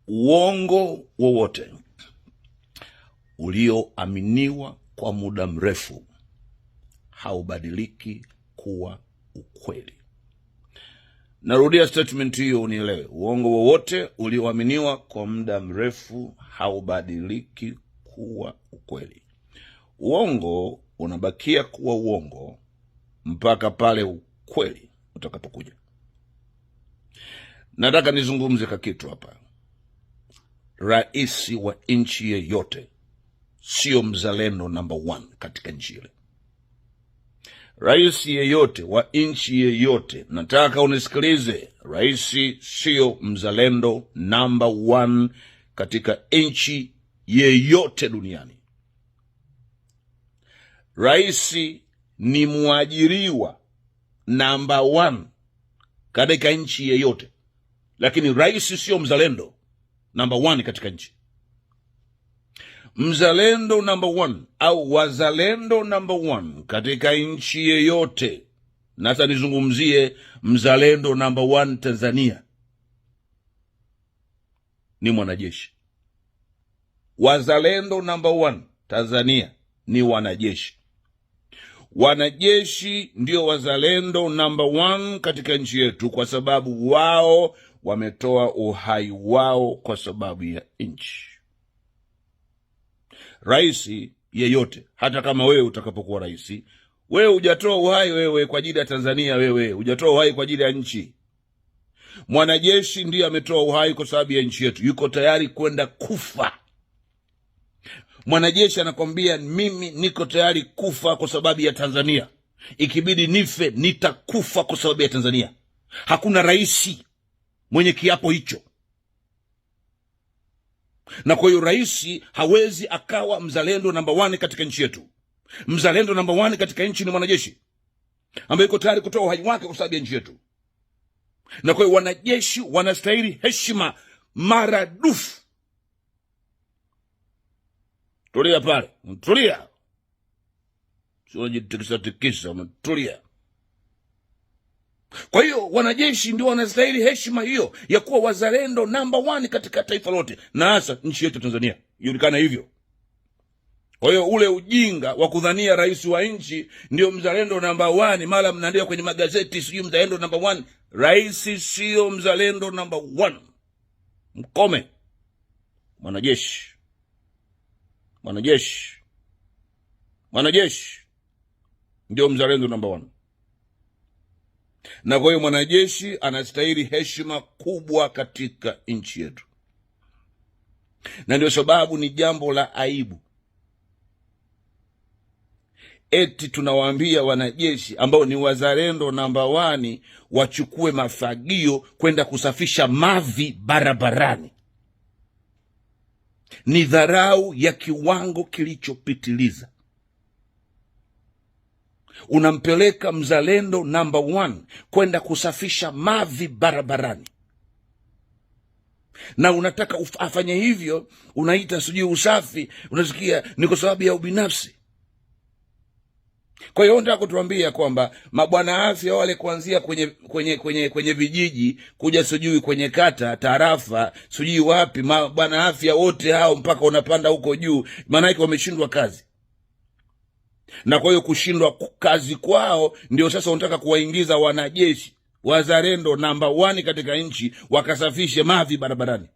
Uongo wowote ulioaminiwa kwa muda mrefu haubadiliki kuwa ukweli. Narudia statement hiyo unielewe. Uongo wowote ulioaminiwa kwa muda mrefu haubadiliki kuwa ukweli. Uongo unabakia kuwa uongo mpaka pale ukweli utakapokuja. Nataka nizungumze kitu hapa. Rais wa nchi yeyote sio mzalendo number 1 katika nchi ile. Rais yeyote wa nchi yeyote, nataka unisikilize, rais sio mzalendo number 1 katika nchi yeyote duniani. Rais ni muajiriwa number 1 katika nchi yeyote, lakini rais sio mzalendo number 1 katika nchi. Mzalendo number 1 au wazalendo number 1 katika nchi yeyote, na sasa nizungumzie mzalendo number 1 Tanzania, ni mwanajeshi. Wazalendo number 1 Tanzania ni wanajeshi. Wanajeshi ndio wazalendo number 1 katika nchi yetu, kwa sababu wao wametoa uhai wao kwa sababu ya nchi. Rais yeyote, hata kama wewe utakapokuwa rais, wewe hujatoa uhai wewe kwa ajili ya Tanzania, wewe hujatoa uhai kwa ajili ya nchi. Mwanajeshi ndiye ametoa uhai kwa sababu ya nchi yetu, yuko tayari kwenda kufa. Mwanajeshi anakwambia mimi niko tayari kufa kwa sababu ya Tanzania, ikibidi nife nitakufa kwa sababu ya Tanzania. Hakuna rais mwenye kiapo hicho, na kwa hiyo rais hawezi akawa mzalendo number 1 katika nchi yetu. Mzalendo number 1 katika nchi ni mwanajeshi ambaye yuko tayari kutoa uhai wake kwa sababu ya nchi yetu, na kwa hiyo wanajeshi wanastahili heshima maradufu. Tulia pale, tulia, sio jitikisa, tulia. Kwa hiyo wanajeshi ndio wanastahili heshima hiyo ya kuwa wazalendo number 1 katika taifa lote, na hasa nchi yetu Tanzania ijulikana hivyo. Kwa hiyo ule ujinga wa kudhania rais wa nchi ndio mzalendo number 1, mara mnaandika kwenye magazeti sijui mzalendo number 1, rais sio mzalendo number 1. Mkome. Mwanajeshi ndio mzalendo number 1. Na kwa hiyo mwanajeshi anastahili heshima kubwa katika nchi yetu, na ndio sababu ni jambo la aibu eti tunawaambia wanajeshi ambao ni wazalendo number 1 wachukue mafagio kwenda kusafisha mavi barabarani. Ni dharau ya kiwango kilichopitiliza. Unampeleka mzalendo number 1 kwenda kusafisha mavi barabarani, na unataka afanye hivyo, unaita sijui usafi, unasikia ni kwa sababu ya ubinafsi. Kwa hiyo nataka kutuambia kwamba mabwana afya wale kuanzia kwenye vijiji kuja sijui kwenye kata, tarafa, sijui wapi, mabwana afya wote hao mpaka unapanda huko juu, maana yake wameshindwa kazi. Na kwa hiyo kushindwa kazi kwao ndio sasa unataka kuwaingiza wanajeshi wazalendo number 1 katika nchi wakasafishe mavi barabarani.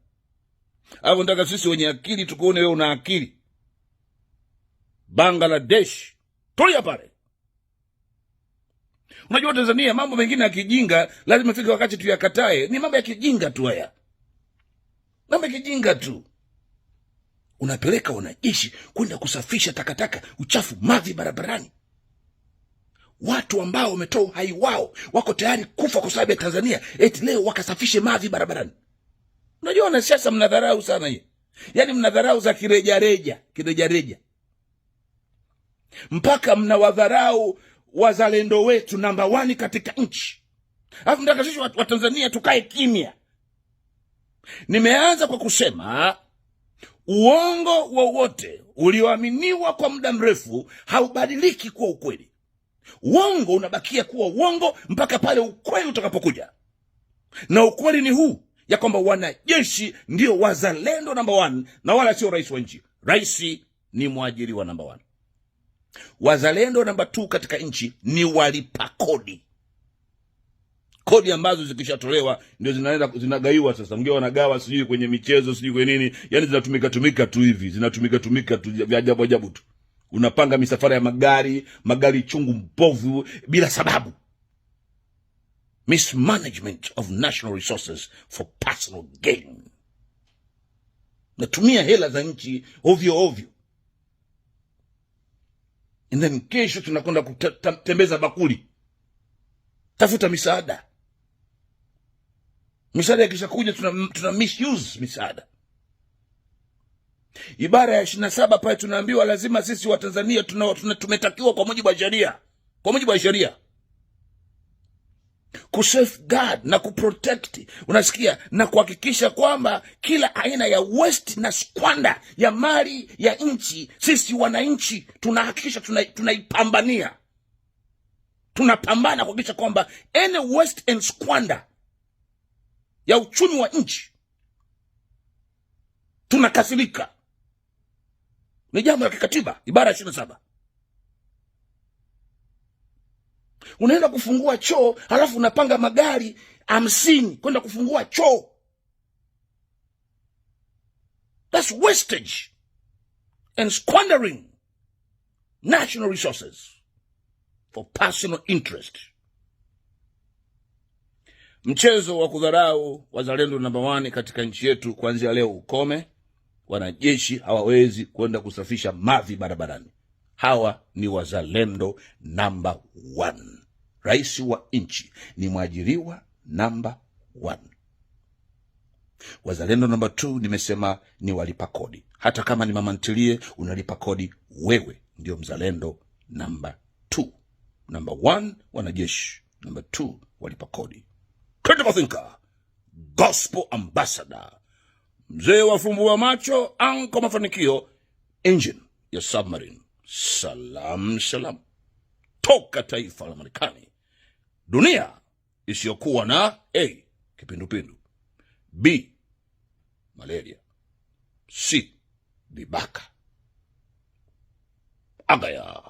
Hapo nataka sisi wenye akili tukuone wewe una akili. Bangladesh, tulia pale. Unajua Tanzania mambo mengine ya kijinga lazima fika wakati tuyakatae. Ni mambo ya kijinga tu haya. Mambo ya kijinga tu. Unapeleka wanajeshi kwenda kusafisha takataka, uchafu, mavi barabarani. Watu ambao wametoa uhai wao wako tayari kufa kwa sababu ya Tanzania, eti leo wakasafishe mavi barabarani. Unajua wanasiasa mnadharau sana hii. Yaani mnadharau za kireja. Mpaka mnawadharau wazalendo wetu number 1 katika nchi. Alafu mtaka sisi wa Tanzania tukae kimya. Nimeanza kwa kusema uongo wowote ulioaminiwa kwa muda mrefu haubadiliki kuwa ukweli. Uongo unabakia kuwa uongo mpaka pale ukweli utakapokuja. Na ukweli ni huu, ya kwamba wanajeshi ndio wazalendo number 1 na wala sio rais wa nchi. Rais ni mwajiriwa number 1. Wazalendo number 2 katika nchi ni walipa kodi. Kodi ambazo zikishatolewa ndio zinagaiwa sasa. Mngeo wanagawa sijui kwenye michezo sijui kwenye nini. Yaani zinatumika tu hivi. Zinatumika tu vya ajabu tu. Unapanga misafara ya magari chungu mbovu bila sababu. Mismanagement of national resources for personal gain. Natumia hela za nchi ovyo. And then kesho tunakwenda kutembeza bakuli. Tafuta misaada. Misaada kisha kuja tuna misuse misaada. Ibara ya 27 pale tunaambiwa lazima sisi wa Tanzania tumetakiwa kwa mujibu wa sheria. Kwa mujibu wa sheria. Kusafeguard na kuprotect, unasikia, na kuhakikisha kwamba kila aina ya waste na squander ya mali ya nchi, sisi wananchi tunahakikisha tunaipambania. Tunapambana kuhakikisha kwamba any waste and squander ya uchumi wa nchi tunakasirika. Ni jambo la kikatiba, ibara 27. Unaenda kufungua choo, halafu unapanga magari 50 kwenda kufungua choo. That's wastage and squandering national resources for personal interest. Mchezo wa kudharau wazalendo number 1 katika nchi yetu kuanzia leo ukome. Wanajeshi hawawezi kwenda kusafisha mavi barabarani. Hawa ni wazalendo number 1. Rais wa nchi ni mwajiriwa number 1. Wazalendo number 2 nimesema ni walipa kodi. Hata kama ni mama ntilie unalipa kodi, wewe ndio mzalendo number 2. Number 1 wanajeshi, number 2 walipa kodi. Critical thinker, gospel ambassador, mzee wa fumbua macho, anko mafanikio, engine ya submarine. Salam toka taifa la Marekani. Dunia isiyokuwa na A, kipindupindu, B, malaria, C, vibaka. Agaya.